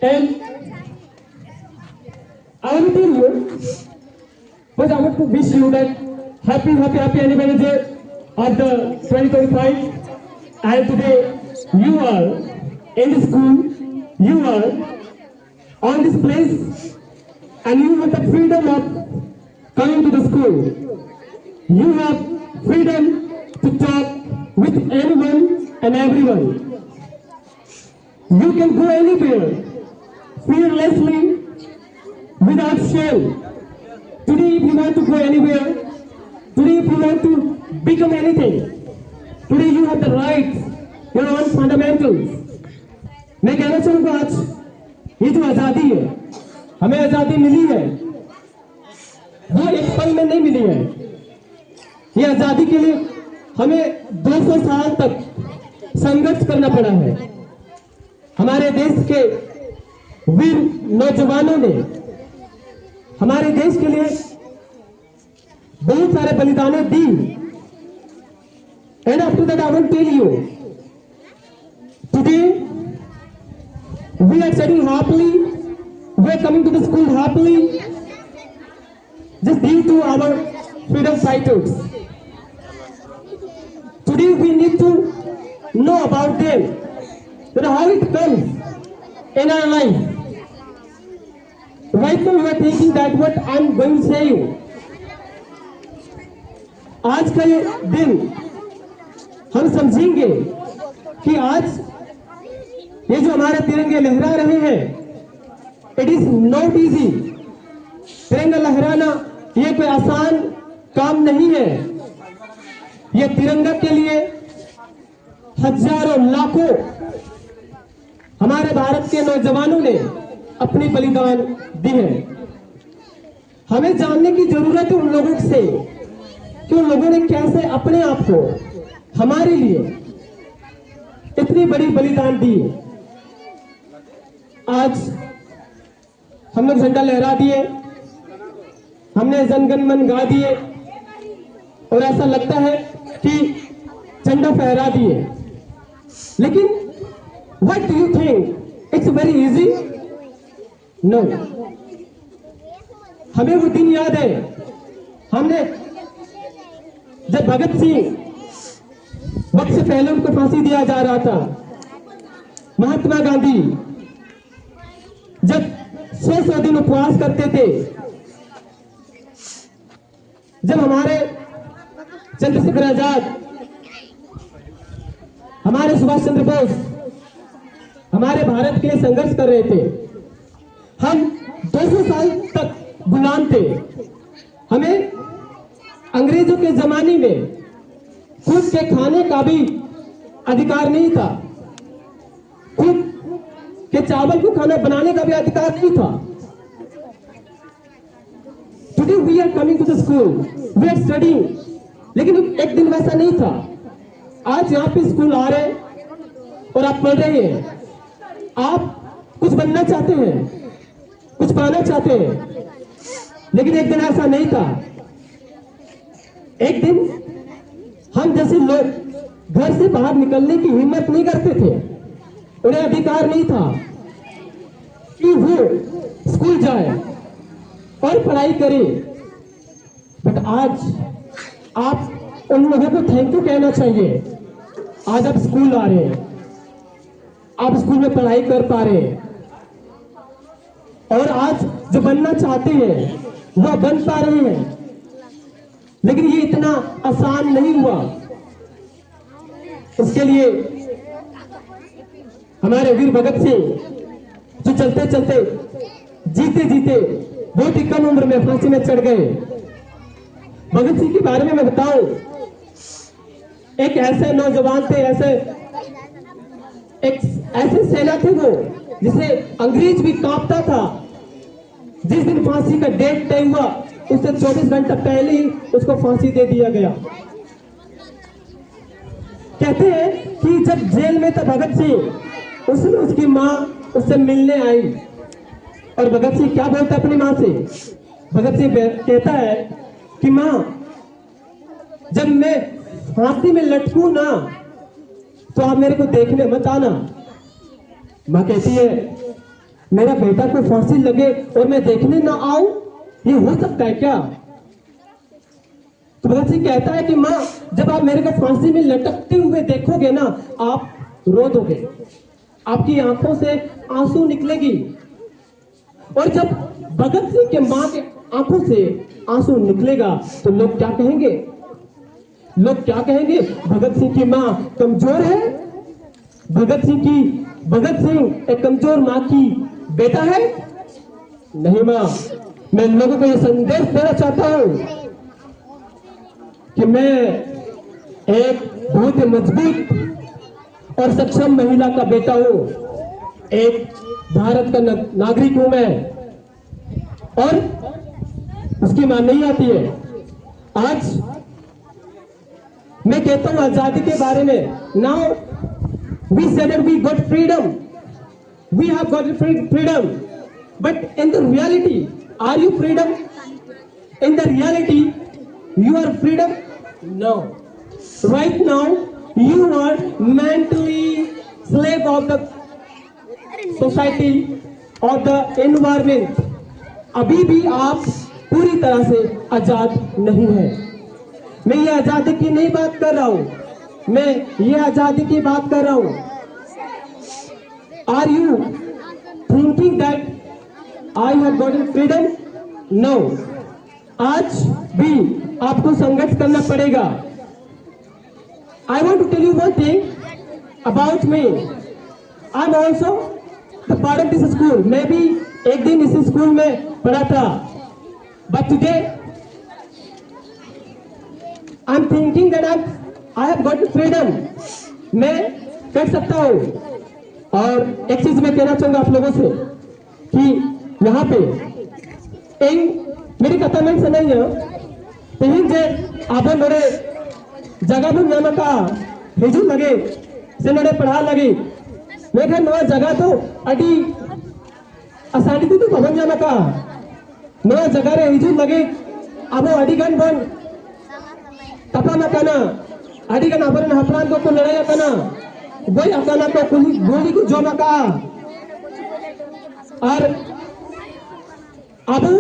And I will tell you, but I want to wish you that happy anniversary of the 2025. And today you are in the school, you are on this place, and you have the freedom of coming to the school. You have freedom to talk with anyone and everyone. You can go anywhere fearlessly without shame. Today if you want to go anywhere, today if you want to become anything, today you have the rights, your own fundamentals. मैं कहना चाहूंगा आज ये जो आजादी है, हमें आजादी मिली है, वो एक पल में नहीं मिली है। ये आजादी के लिए हमें 200 साल तक संघर्ष करना पड़ा है। हमारे देश के वीर नौजवानों ने हमारे देश के लिए बहुत सारे बलिदानें दी। And after that I want tell you, today we are studying happily, we are coming to the school happily, just due to our freedom fighters. Today we need to know about them, that how it comes in our life. Right now you are thinking that what I am going to say you. आज का ये दिन हम समझेंगे कि आज ये जो हमारे तिरंगे लहरा रहे हैं, इट इज नॉट इजी। तिरंगा लहराना ये कोई आसान काम नहीं है। ये तिरंगा के लिए हजारों लाखों हमारे भारत के नौजवानों ने अपनी बलिदान दी है। हमें जानने की जरूरत है उन लोगों से कि उन लोगों ने कैसे अपने आप को हमारे लिए इतनी बड़ी बलिदान दी। आज हम लोग झंडा लहरा दिए, हमने जन गण मन गा दिए और ऐसा लगता है कि झंडा फहरा दिए, लेकिन what do you think it's very easy? No. हमें वो दिन याद है, हमने जब भगत सिंह वक्त से पहले उनको फांसी दिया जा रहा था, महात्मा गांधी जब 100 दिन उपवास करते थे, जब हमारे चंद्रशेखर आजाद, हमारे सुभाष चंद्र बोस हमारे भारत के लिए संघर्ष कर रहे थे, हम 200 साल तक गुलाम थे। हमें अंग्रेजों के जमाने में खुद के खाने का भी अधिकार नहीं था, खुद के चावल को खाना बनाने का भी अधिकार नहीं था। Today we are coming to the school, we are studying, लेकिन एक दिन वैसा नहीं था। आज यहाँ पे स्कूल आ रहे हैं और आप पढ़ रहे हैं, आप कुछ बनना चाहते हैं, कुछ पाना चाहते हैं, लेकिन एक दिन ऐसा नहीं था। एक दिन हम जैसे लोग घर से बाहर निकलने की हिम्मत नहीं करते थे, उन्हें अधिकार नहीं था कि वो स्कूल जाए और पढ़ाई करे। बट आज आप उन लोगों को थैंक यू कहना चाहिए। आज आप स्कूल आ रहे हैं, आप स्कूल में पढ़ाई कर पा रहे हैं, और आज जो बनना चाहते हैं वो बन पा रहे हैं। लेकिन ये इतना आसान नहीं हुआ। इसके लिए हमारे वीर भगत सिंह जो चलते चलते जीते जीते बहुत ही कम उम्र में फांसी में चढ़ गए। भगत सिंह के बारे में मैं बताऊं, एक ऐसे नौजवान थे, ऐसे सेना थे वो जिसे अंग्रेज भी कांपता था। जिस दिन फांसी का डेट तय हुआ उससे 24 घंटा पहले ही उसको फांसी दे दिया गया। कहते हैं कि जब जेल में था भगत सिंह, उसमें उसकी माँ उससे मिलने आई, और भगत सिंह क्या बोलता है अपनी माँ से? भगत सिंह कहता है कि माँ, जब मैं फांसी में लटकूं ना तो आप मेरे को देखने मत आना। माँ कहती है मेरा बेटा को फांसी लगे और मैं देखने ना आऊं, ये हो सकता है क्या? तो भगत सिंह कहता है कि माँ, जब आप मेरे को फांसी में लटकते हुए देखोगे ना, आप रो दोगे, आपकी आंखों से आंसू निकलेगी। और जब भगत सिंह के माँ के आंखों से आंसू निकलेगा तो लोग क्या कहेंगे? लोग क्या कहेंगे? भगत सिंह की माँ कमजोर है, भगत सिंह एक कमजोर माँ की बेटा है। नहीं माँ, मैं लोगों को यह संदेश देना चाहता हूं कि मैं एक बहुत मजबूत और सक्षम महिला का बेटा हूं, एक भारत का नागरिक हूं मैं, और उसकी मां नहीं आती है। आज मैं कहता हूं आजादी के बारे में, now we said we got freedom, we have got freedom, but in the reality are you freedom? इन द रियलिटी you are freedom? No. Right now you are mentally slave of the society or the environment. अभी भी आप पूरी तरह से आजाद नहीं है। मैं ये आजादी की नहीं बात कर रहा हूं, मैं ये आजादी की बात कर रहा हूं। Are you thinking that I have gotten freedom? No. आज भी आपको संघर्ष करना पड़ेगा। I want to tell you one thing about me. I'm also the part of this school. मैं भी एक दिन इस स्कूल में पढ़ा था। But today I'm thinking that I have got freedom. मैं कर सकता हूँ। और एक चीज मैं कहना चाहूंगा आप लोगों से कि यहाँ पे मेरी कथा में से नहीं है, तेहिन जे आबो नोड़े जगह भी नाम का हिजू लगे से नोड़े पढ़ा लगे, मैं कह नवा जगह तो अड़ी आसानी तो भवन जाना का नवा जगह रे हिजू लगे आबो अड़ीगन बन तपा ना कना अड़ीगन आबरन हपरान को लड़ाया कना गोई अकाना को गोली को जोमा का। और आबो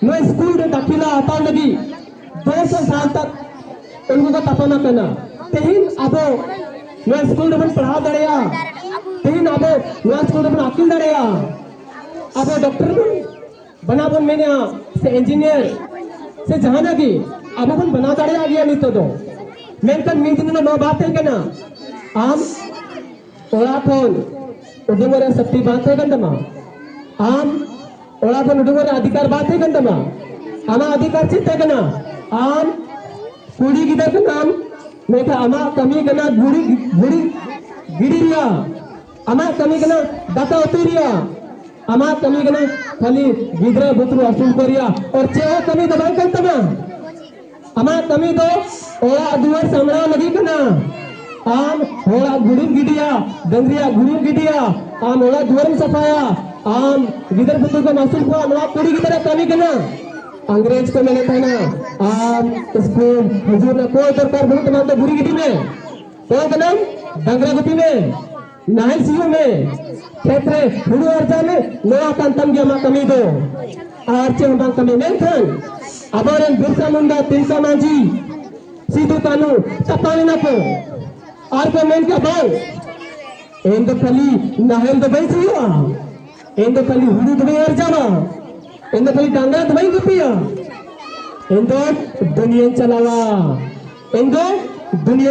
मैं स्कूल में दाखिला आता लगी 200 साल तक उनको का तपाना करना, तेहिन आबो मैं स्कूल में पढ़ा दड़ेया, तेहिन आबो मैं स्कूल में अकिल दड़ेया, आबो डॉक्टर बना बन मैंने से इंजीनियर से जहाना की आबो बन बना दड़ेया गया नहीं तो मैं कल मीटिंग में नो बात है क्या ना आम ओला फोन उधर सत्ती बात है कंदमा आम ओला फोन उधर अधिकार बात है कंदमा आमा अधिकार चित्त है कना आम कुड़ी गिदर का नाम मैं कहा आमा कमी कना गुड़ी गुड़ी गिरिया आमा कमी कना दाता उतरिया आमा कमी कना खाली गिदरा बुतरू असूल करिया और चेहो कमी दबाई कंतमा आमा कमी दो ओला दुआर समरा लगी कना आम ओला गुड़ी गिडिया डंगरिया गुड़ी गिडिया आम ओला दुआर सफाया आम गिदर बुतरू का असूल को नवा कुड़ी गिदरा कमी कना अंग्रेज को मैंने कहना आम स्कूल हजूर ने कोई दरकार बहुत मानते बुरी गिटी में कोई का नाम डंगरा गुटी में नाहिल सीओ में क्षेत्र हुडू अर्जा में नया कांतम गया मा कमी दो आरचे हम कमी में थन अबरन बिरसा मुंडा तिलका मांझी सीधू कानू तपाने ना को आर को मेन का बाल एंड खली नाहिल दो भाई सीओ एंड खली हुडू दो भाई अर्जा मा इंदो खाली डांगा दवाई गुपिया इंदो दुनिया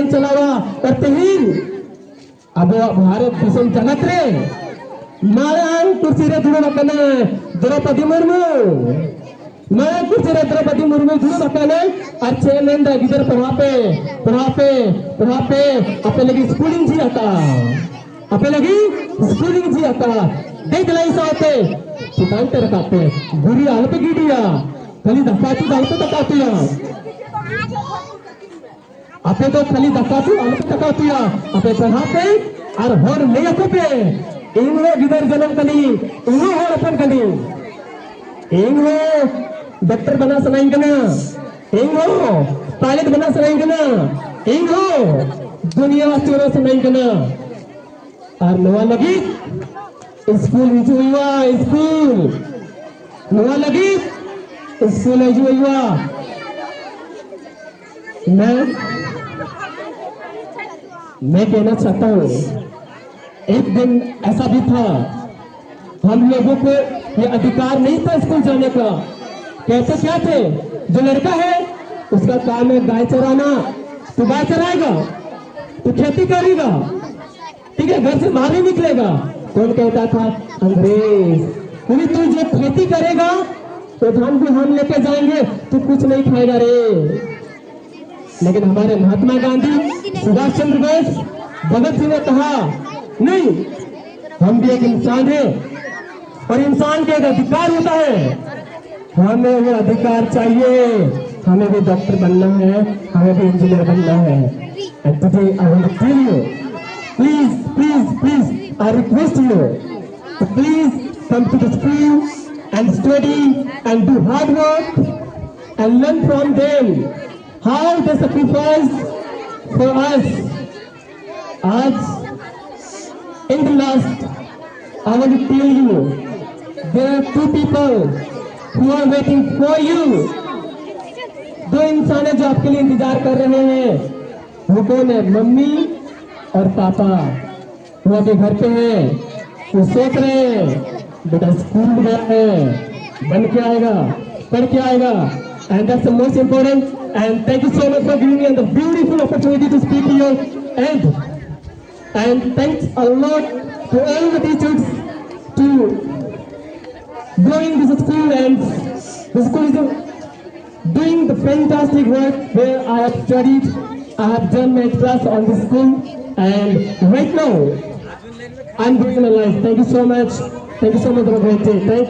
चलावा करते ही अब भारत दिसम जगत रे मारान कुर्सी रे धुड़ो बकने द्रौपदी मुर्मू मैं कुर्सी रे द्रौपदी मुर्मू धुड़ो बकने अच्छे लेंदा किधर पढ़ा पे अपने लगी स्कूलिंग जी आता देख लाई साथे सुकान तेरे काटे बुरी हालत गिडिया खाली धक्काची हालत तकातिया आपे तो खाली धक्काची हालत तकातिया आपे चढ़ा पे और होर ले को पे इंगलो गिदर जन्म कनी इंगलो होर अपन कनी इंगलो डॉक्टर बना सनाइन कना इंगलो पायलट बना सनाइन कना इंगलो दुनिया वास्ते सनाइन कना और नवा लगी स्कूल हिजुआ स्कूल हुआ लगी स्कूल हिजुआ मैं कहना चाहता हूँ एक दिन ऐसा भी था हम लोगों को ये अधिकार नहीं था स्कूल जाने का। कहते क्या थे जो लड़का है उसका काम है गाय चराना, तो गाय चराएगा, तो खेती करेगा, ठीक है, घर से बाहर नहीं निकलेगा। कौन कहता था? अंग्रेज। क्योंकि तू जो खेती करेगा तो धान भी हम लेके जाएंगे, तू कुछ नहीं खाएगा रे। लेकिन हमारे महात्मा गांधी, सुभाष चंद्र बोस, भगत सिंह ने कहा नहीं, हम भी एक इंसान है और इंसान का एक अधिकार होता है, हमें वो अधिकार चाहिए, हमें भी डॉक्टर बनना है, हमें भी इंजीनियर बनना है। And today I want to tell you, please please please I request you to please come to the school and study and do hard work and learn from them how they sacrifice for us. As in the last, I want to tell you, there are two people who are waiting for you. दो इंसान है जो आपके लिए इंतजार कर रहे हैं। वो कौन है? मम्मी और पापा। वो अभी घर पे हैं, वो सोच रहे हैं बेटा स्कूल गया है, बन के आएगा, पढ़ के आएगा। And that's the most important. And thank you so much for giving me the beautiful opportunity to speak here. And thanks a lot to all the teachers to growing this school, and the school is doing the fantastic work where I have studied. I have done my class on this school, and right now I'm doing my life. Thank you so much. Thank you so much for a great day. Thank you.